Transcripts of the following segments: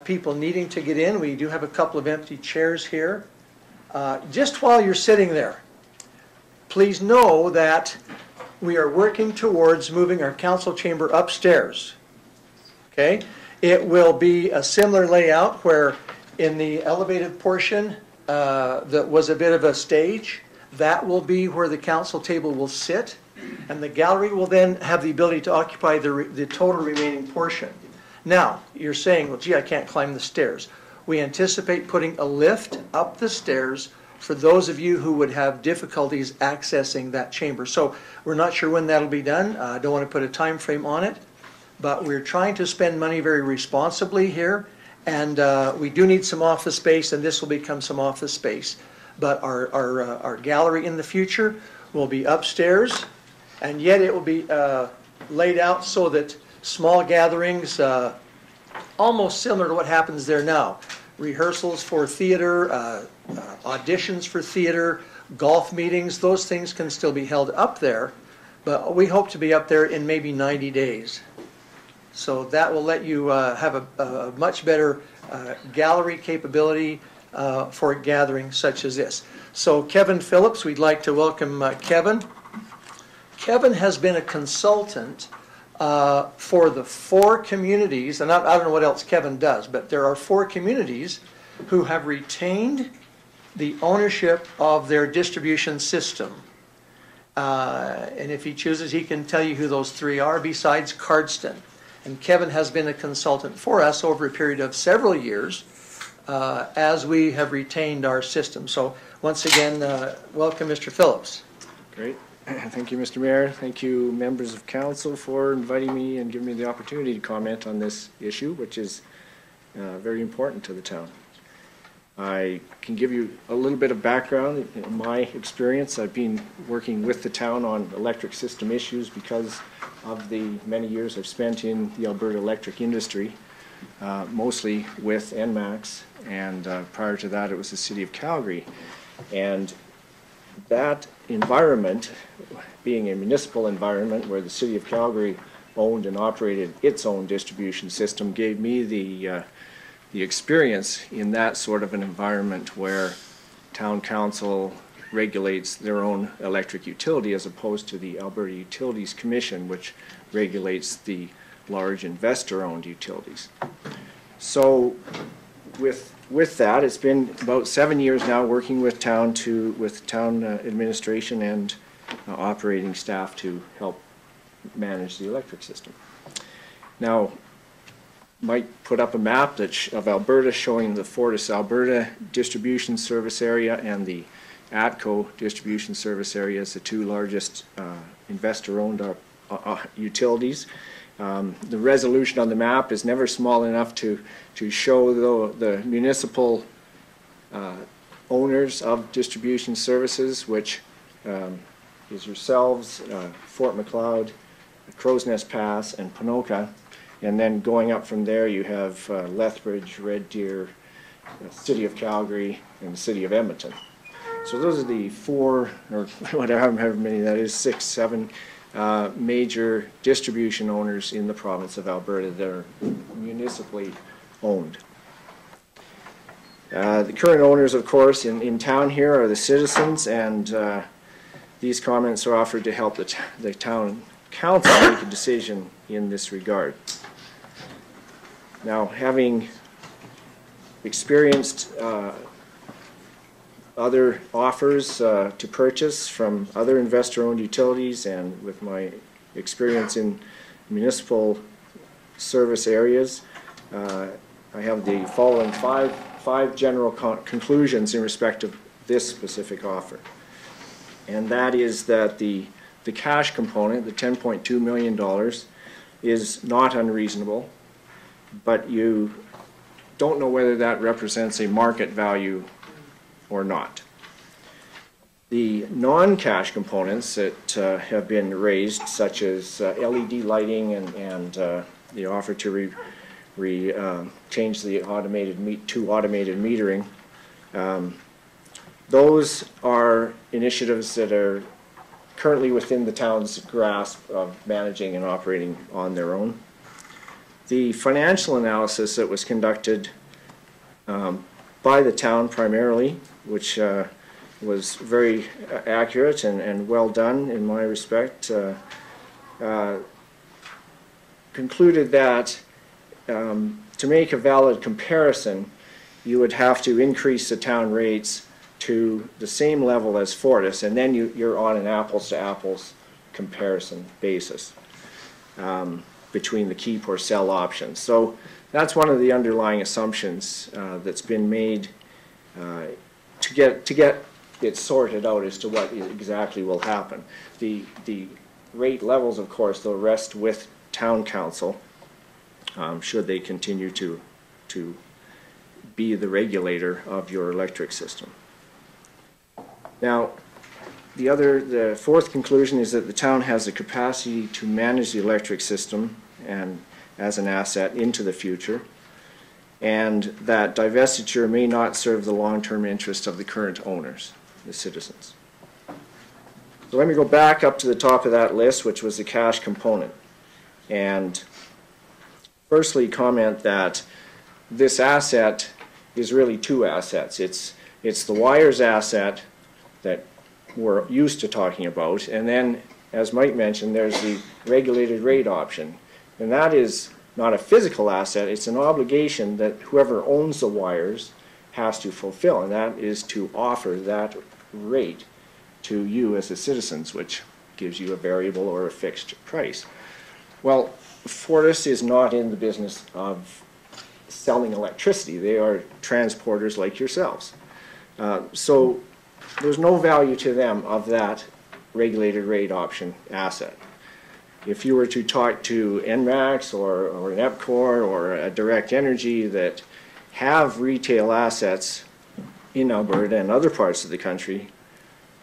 people needing to get in. We do have a couple of empty chairs here. Just while you're sitting there, please know that we are working towards moving our council chamber upstairs. Okay? It will be a similar layout where in the elevated portion that was a bit of a stage, that will be where the council table will sit, and the gallery will then have the ability to occupy the total remaining portion. Now, you're saying, well, gee, I can't climb the stairs. We anticipate putting a lift up the stairs for those of you who would have difficulties accessing that chamber. So we're not sure when that'll be done. I don't want to put a time frame on it, but we're trying to spend money very responsibly here, and we do need some office space, and this will become some office space. But our gallery in the future will be upstairs, and yet it will be laid out so that small gatherings, almost similar to what happens there now, rehearsals for theater, auditions for theater, golf meetings, those things can still be held up there, but we hope to be up there in maybe 90 days. So that will let you have a much better gallery capability for a gathering such as this. So Kevin Phillips, we'd like to welcome Kevin. Kevin has been a consultant for the 4 communities, and I don't know what else Kevin does, but there are 4 communities who have retained the ownership of their distribution system. And if he chooses, he can tell you who those 3 are besides Cardston. And Kevin has been a consultant for us over a period of several years as we have retained our system. So once again, welcome, Mr. Phillips. Great. Thank you, Mr. Mayor. Thank you, members of council, for inviting me and giving me the opportunity to comment on this issue, which is very important to the town. I can give you a little bit of background in my experience. I've been working with the town on electric system issues because of the many years I've spent in the Alberta electric industry, mostly with NMAX, and prior to that it was the City of Calgary. And that environment, being a municipal environment where the City of Calgary owned and operated its own distribution system, gave me the experience in that sort of an environment where town council regulates their own electric utility as opposed to the Alberta Utilities Commission, which regulates the large investor-owned utilities. So with that, it's been about 7 years now working with town administration and operating staff to help manage the electric system. Now, might put up a map of Alberta showing the Fortis Alberta distribution service area and the ATCO distribution service area as the 2 largest investor-owned utilities. The resolution on the map is never small enough to show the municipal owners of distribution services, which is yourselves, Fort Macleod, Crow's Nest Pass, and Ponoka. And then going up from there, you have Lethbridge, Red Deer, City of Calgary, and the City of Edmonton. So those are the 4, or whatever many that is, 6, 7 major distribution owners in the province of Alberta that are municipally owned. The current owners, of course, in town here are the citizens, and these comments are offered to help the town council make a decision in this regard. Now, having experienced other offers to purchase from other investor-owned utilities, and with my experience in municipal service areas, I have the following five general conclusions in respect of this specific offer. And that is that the cash component, the $10.2 million, is not unreasonable, but you don't know whether that represents a market value or not. The non-cash components that have been raised, such as LED lighting and the offer to change the automated metering, those are initiatives that are currently within the town's grasp of managing and operating on their own. The financial analysis that was conducted by the town primarily, which was very accurate and well done in my respect, concluded that to make a valid comparison, you would have to increase the town rates to the same level as Fortis, and then you're on an apples-to-apples comparison basis between the keep or sell options. So that's one of the underlying assumptions that's been made to get it sorted out as to what exactly will happen. The rate levels, of course, they'll rest with town council should they continue to be the regulator of your electric system. Now, the fourth conclusion is that the town has the capacity to manage the electric system and as an asset into the future, and that divestiture may not serve the long-term interest of the current owners, the citizens. So let me go back up to the top of that list, which was the cash component, and firstly comment that this asset is really two assets. It's the wires asset that we're used to talking about, and then, as Mike mentioned, there's the regulated rate option, and that is not a physical asset, it's an obligation that whoever owns the wires has to fulfill, and that is to offer that rate to you as the citizens, which gives you a variable or a fixed price. Well, Fortis is not in the business of selling electricity. They are transporters like yourselves. So there's no value to them of that regulated rate option asset. If you were to talk to NMAX or an EPCOR or a Direct Energy that have retail assets in Alberta and other parts of the country,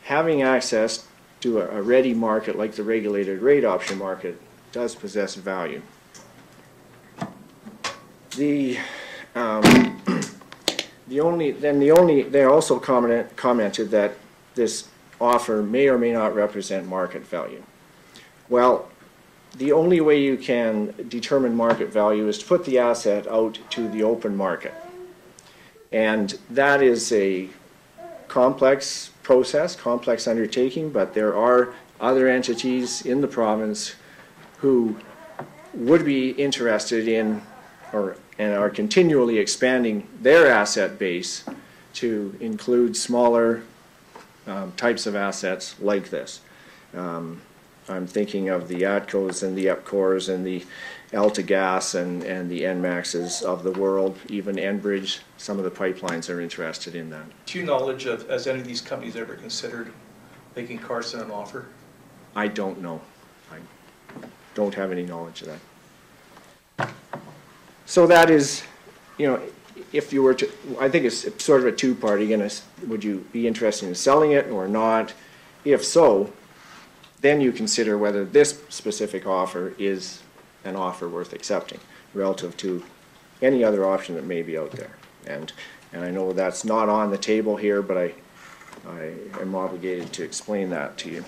having access to a ready market like the regulated rate option market does possess value. They also commented that this offer may or may not represent market value. Well, the only way you can determine market value is to put the asset out to the open market. And that is a complex process, complex undertaking, but there are other entities in the province who would be interested in and are continually expanding their asset base to include smaller types of assets like this. I'm thinking of the ATCOs and the EPCORs and the AltaGas and the NMAXs of the world, even Enbridge. Some of the pipelines are interested in that. To your knowledge, has any of these companies ever considered making Carson an offer? I don't know. I don't have any knowledge of that. So that is, you know, if you were to, I think it's sort of a two-part. Again, would you be interested in selling it or not? If so, then you consider whether this specific offer is an offer worth accepting relative to any other option that may be out there. And I know that's not on the table here, but I am obligated to explain that to you.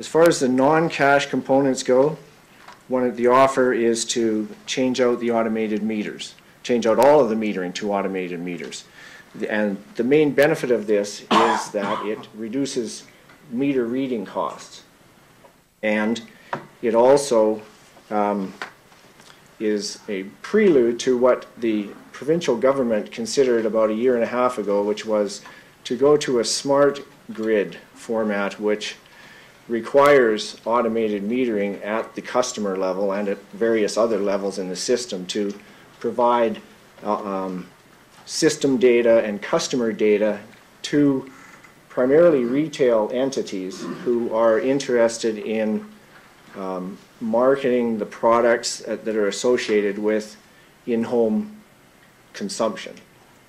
As far as the non-cash components go, one of the offer is to change out the automated meters, change out all of the metering to automated meters. And the main benefit of this is that it reduces meter reading costs. And it also is a prelude to what the provincial government considered about a year and a half ago, which was to go to a smart grid format which requires automated metering at the customer level and at various other levels in the system to provide system data and customer data to primarily retail entities who are interested in marketing the products that are associated with in-home consumption.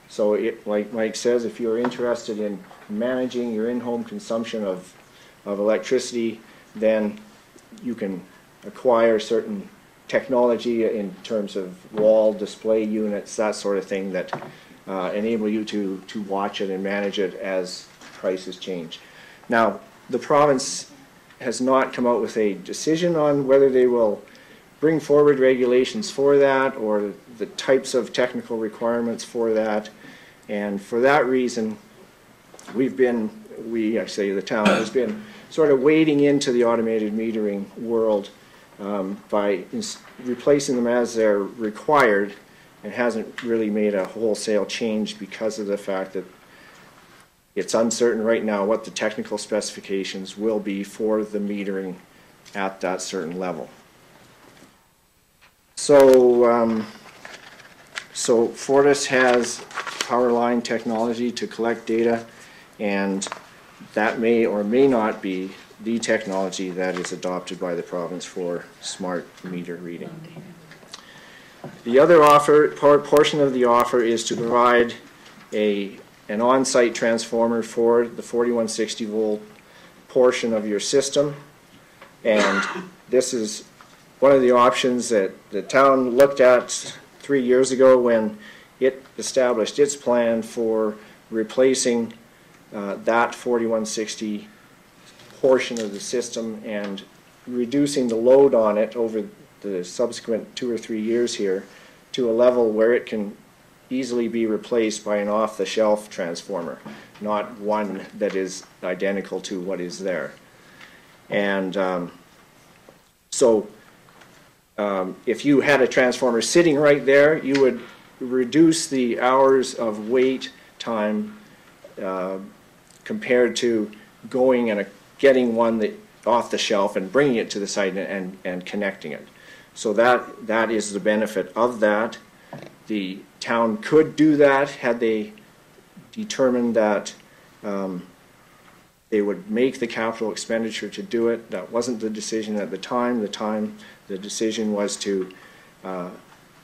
So like Mike says, if you're interested in managing your in-home consumption of electricity, then you can acquire certain technology in terms of wall display units, that sort of thing, that enable you to watch it and manage it as prices change. Now, the province has not come out with a decision on whether they will bring forward regulations for that, or the types of technical requirements for that. And for that reason, I say the town has been sort of wading into the automated metering world by replacing them as they're required, and hasn't really made a wholesale change because of the fact that it's uncertain right now what the technical specifications will be for the metering at that certain level. So, Fortis has power line technology to collect data, and that may or may not be the technology that is adopted by the province for smart meter reading. The other portion of the offer is to provide an on-site transformer for the 4160 volt portion of your system, and this is one of the options that the town looked at 3 years ago when it established its plan for replacing that 4160 portion of the system and reducing the load on it over the subsequent 2 or 3 years here to a level where it can easily be replaced by an off-the-shelf transformer, not one that is identical to what is there. And if you had a transformer sitting right there, you would reduce the hours of wait time compared to going and getting one that off the shelf and bringing it to the site and connecting it. So that is the benefit of that. The town could do that had they determined that they would make the capital expenditure to do it. That wasn't the decision at the time. The decision was to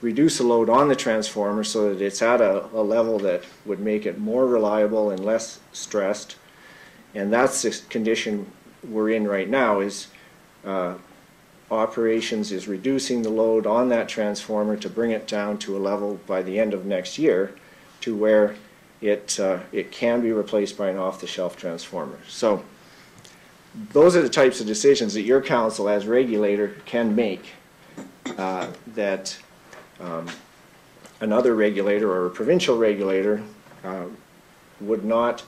reduce the load on the transformer so that it's at a level that would make it more reliable and less stressed. And that's the condition we're in right now, is operations is reducing the load on that transformer to bring it down to a level by the end of next year to where it can be replaced by an off-the-shelf transformer. So those are the types of decisions that your council as regulator can make that another regulator or a provincial regulator would not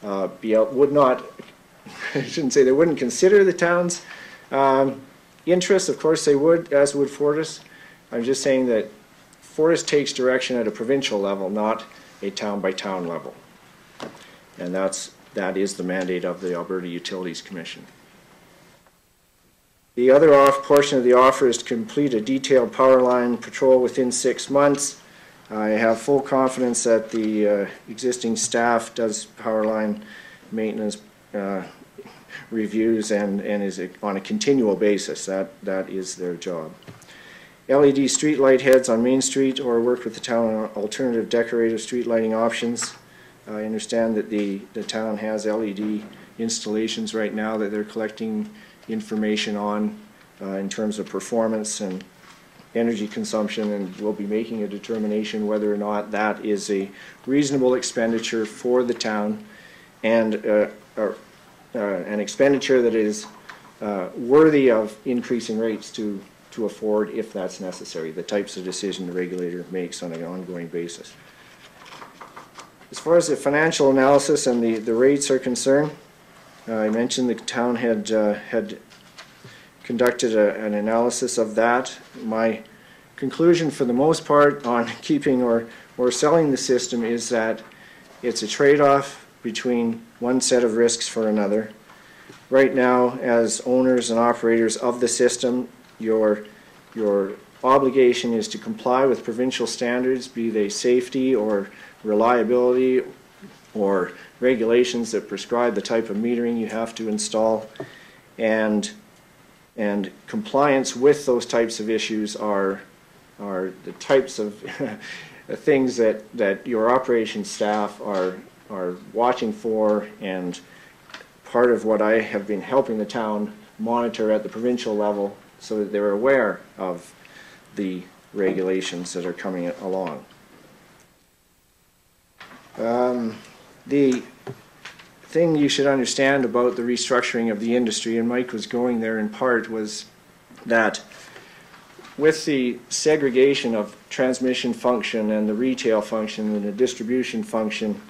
I shouldn't say they wouldn't consider the town's interests. Of course they would, as would Fortis. I'm just saying that Fortis takes direction at a provincial level, not a town-by-town level. And that is the mandate of the Alberta Utilities Commission. The other portion of the offer is to complete a detailed power line patrol within 6 months. I have full confidence that the existing staff does power line maintenance reviews and is on a continual basis. That is their job. LED street light heads on Main Street, or work with the town on alternative decorative street lighting options. I understand that the town has LED installations right now that they're collecting information on in terms of performance and energy consumption, and we'll be making a determination whether or not that is a reasonable expenditure for the town and an expenditure that is worthy of increasing rates to afford if that's necessary, the types of decision the regulator makes on an ongoing basis. As far as the financial analysis and the rates are concerned, I mentioned the town had conducted an analysis of that. My conclusion for the most part on keeping or selling the system is that it's a trade-off between one set of risks for another. Right now, as owners and operators of the system, your obligation is to comply with provincial standards, be they safety or reliability or regulations that prescribe the type of metering you have to install, and compliance with those types of issues are the types of things that your operations staff are watching for, and part of what I have been helping the town monitor at the provincial level so that they're aware of the regulations that are coming along. The thing you should understand about the restructuring of the industry, and Mike was going there in part, was that with the segregation of transmission function and the retail function and the distribution function,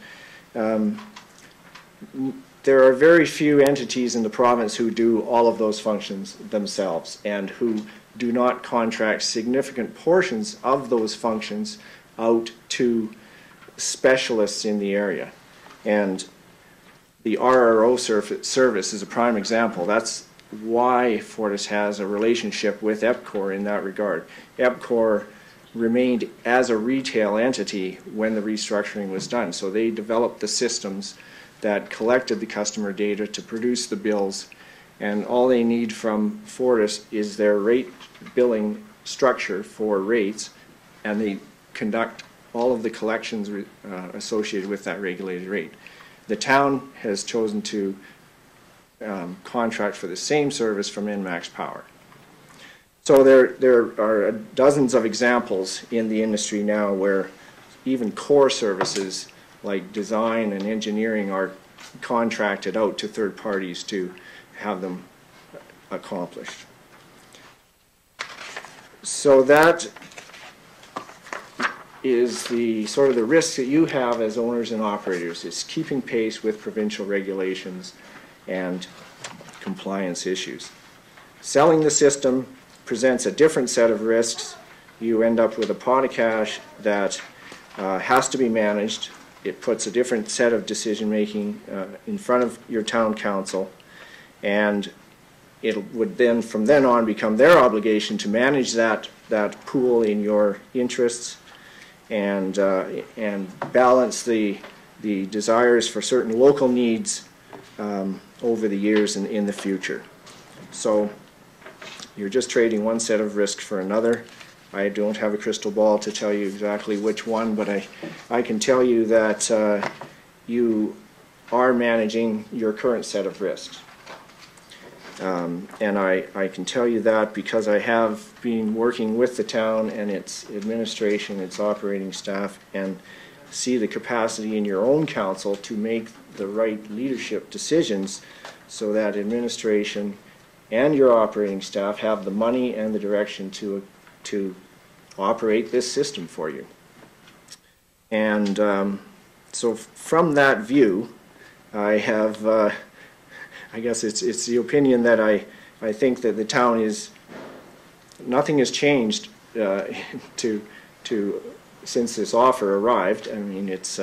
there are very few entities in the province who do all of those functions themselves and who do not contract significant portions of those functions out to specialists in the area. And the RRO service is a prime example. That's why Fortis has a relationship with EPCOR in that regard. EPCOR remained as a retail entity when the restructuring was done. So they developed the systems that collected the customer data to produce the bills, and all they need from Fortis is their rate billing structure for rates, and they conduct all of the collections associated with that regulated rate. The town has chosen to contract for the same service from ENMAX Power. So there are dozens of examples in the industry now where even core services like design and engineering are contracted out to third parties to have them accomplished. So that is the sort of the risk that you have as owners and operators, is keeping pace with provincial regulations and compliance issues. Selling the system presents a different set of risks. You end up with a pot of cash that has to be managed. It puts a different set of decision making in front of your town council, and it would then from then on become their obligation to manage that pool in your interests and balance the desires for certain local needs over the years and in the future. So you're just trading one set of risk for another. I don't have a crystal ball to tell you exactly which one, but I can tell you that you are managing your current set of risks. And I can tell you that because I have been working with the town and its administration, its operating staff, and see the capacity in your own council to make the right leadership decisions so that administration and your operating staff have the money and the direction to operate this system for you. And so from that view, I have, I guess it's the opinion that I think that the town is, nothing has changed since this offer arrived. I mean, it's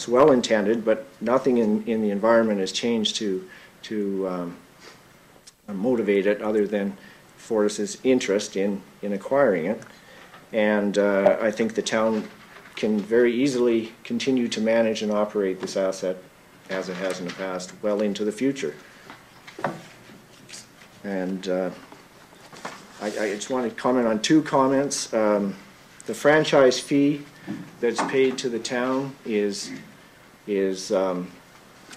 well intended, but nothing in the environment has changed to motivate it other than Fortis's interest in acquiring it. And I think the town can very easily continue to manage and operate this asset as it has in the past well into the future. And I just want to comment on two comments. The franchise fee that's paid to the town is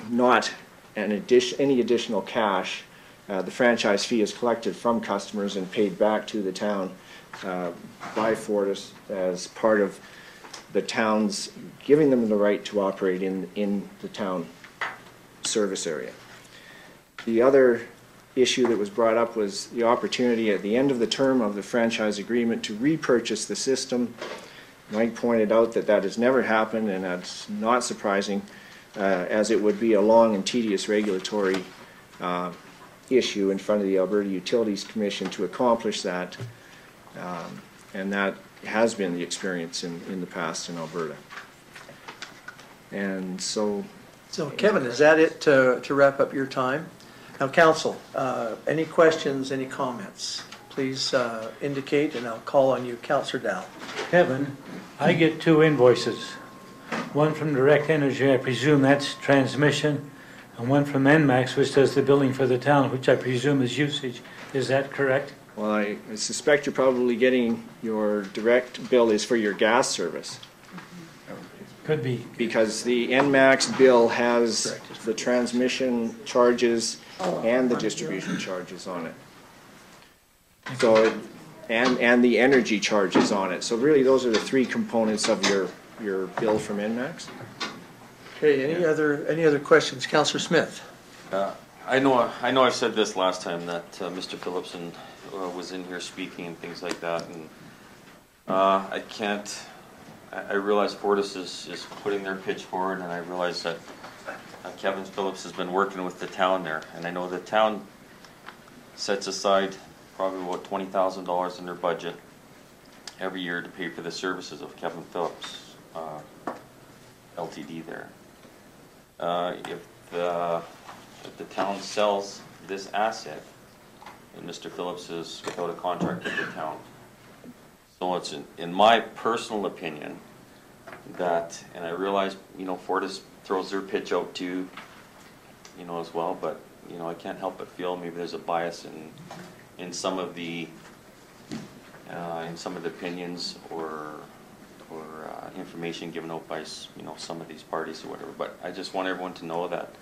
not any additional cash. The franchise fee is collected from customers and paid back to the town by Fortis as part of the town's giving them the right to operate in the town service area. The other issue that was brought up was the opportunity at the end of the term of the franchise agreement to repurchase the system. Mike pointed out that that has never happened, and that's not surprising, as it would be a long and tedious regulatory issue in front of the Alberta Utilities Commission to accomplish that, and that has been the experience in the past in Alberta. And so Kevin, is that it to wrap up your time? Now, council, any questions, any comments? Please indicate, and I'll call on you, Councillor Dow. Kevin, I get two invoices. One from Direct Energy, I presume that's transmission, and one from ENMAX, which does the billing for the town, which I presume is usage. Is that correct? Well, I suspect you're probably getting your direct bill is for your gas service. Could be. Because the ENMAX bill has the transmission charges and the distribution charges on it. So, and the energy charges on it. So really those are the three components of your bill from ENMAX. Okay, any other questions? Councillor Smith. I know I've said this last time that Mr. Phillips and was in here speaking and things like that, and I realize Fortis is putting their pitch forward, and I realize that Kevin Phillips has been working with the town there, and I know the town sets aside probably about $20,000 in their budget every year to pay for the services of Kevin Phillips LTD there. If the town sells this asset, and Mr. Phillips is without a contract with the town, so it's in my personal opinion that, and I realize, you know, Fortis throws their pitch out too, you know, as well, but, you know, I can't help but feel maybe there's a bias in some of the opinions or information given out by, you know, some of these parties or whatever. But I just want everyone to know that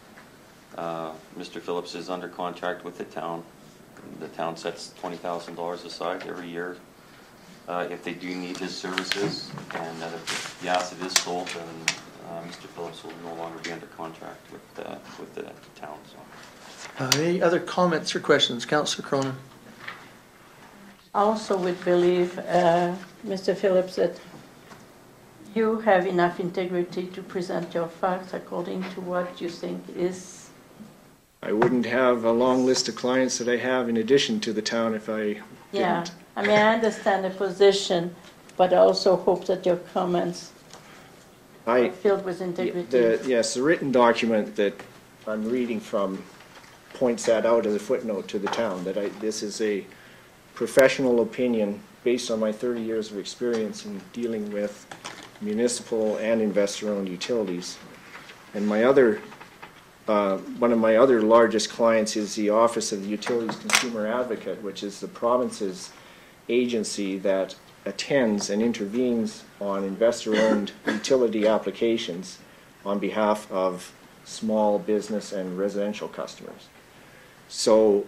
Mr. Phillips is under contract with the town. The town sets $20,000 aside every year if they do need his services, and that if the asset is sold, then Mr. Phillips will no longer be under contract with the town. So. Any other comments or questions? Councillor Cronin. I also would believe, Mr. Phillips, that you have enough integrity to present your facts according to what you think is. I wouldn't have a long list of clients that I have in addition to the town if I didn't. Yeah, I mean, I understand the position, but I also hope that your comments are filled with integrity. Yes, the written document that I'm reading from points that out as a footnote to the town, that this is a professional opinion based on my 30 years of experience in dealing with municipal and investor-owned utilities. And my other, one of my other largest clients is the Office of the Utilities Consumer Advocate, which is the province's agency that attends and intervenes on investor-owned utility applications on behalf of small business and residential customers. So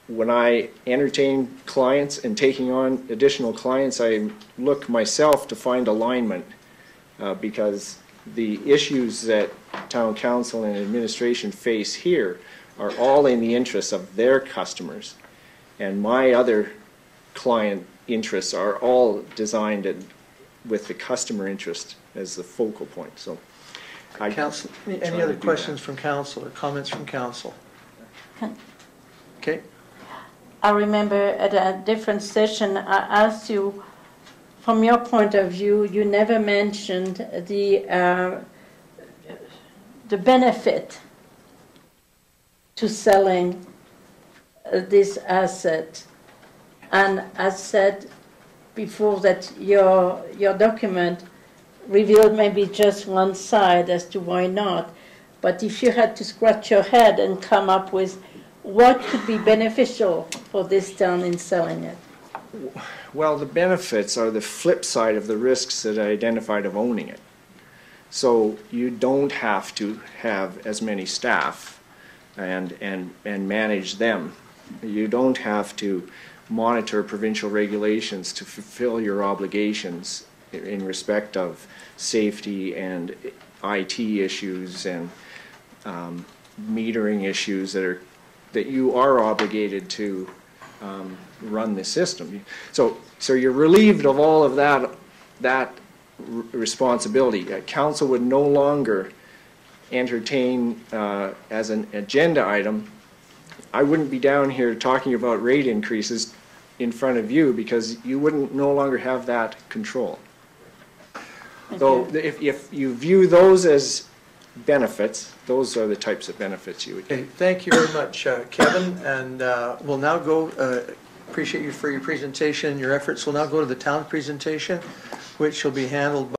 when I entertain clients and taking on additional clients, I look myself to find alignment because the issues that town council and administration face here are all in the interests of their customers, and my other client interests are all designed with the customer interest as the focal point. So, Council, any other questions from council or comments from council? Okay. I remember at a different session, I asked you, from your point of view, you never mentioned the benefit to selling this asset. And I said before that your document revealed maybe just one side as to why not. But if you had to scratch your head and come up with what could be beneficial for this town in selling it? Well, the benefits are the flip side of the risks that I identified of owning it. So you don't have to have as many staff and manage them. You don't have to monitor provincial regulations to fulfill your obligations in respect of safety and IT issues and metering issues that you are obligated to run the system. So you're relieved of all of that responsibility. Council would no longer entertain as an agenda item. I wouldn't be down here talking about rate increases in front of you because you wouldn't no longer have that control. So if you view those as benefits, those are the types of benefits you would get. Okay, thank you very much, Kevin, and we'll now go, appreciate you for your presentation, your efforts. We'll now go to the town presentation, which will be handled by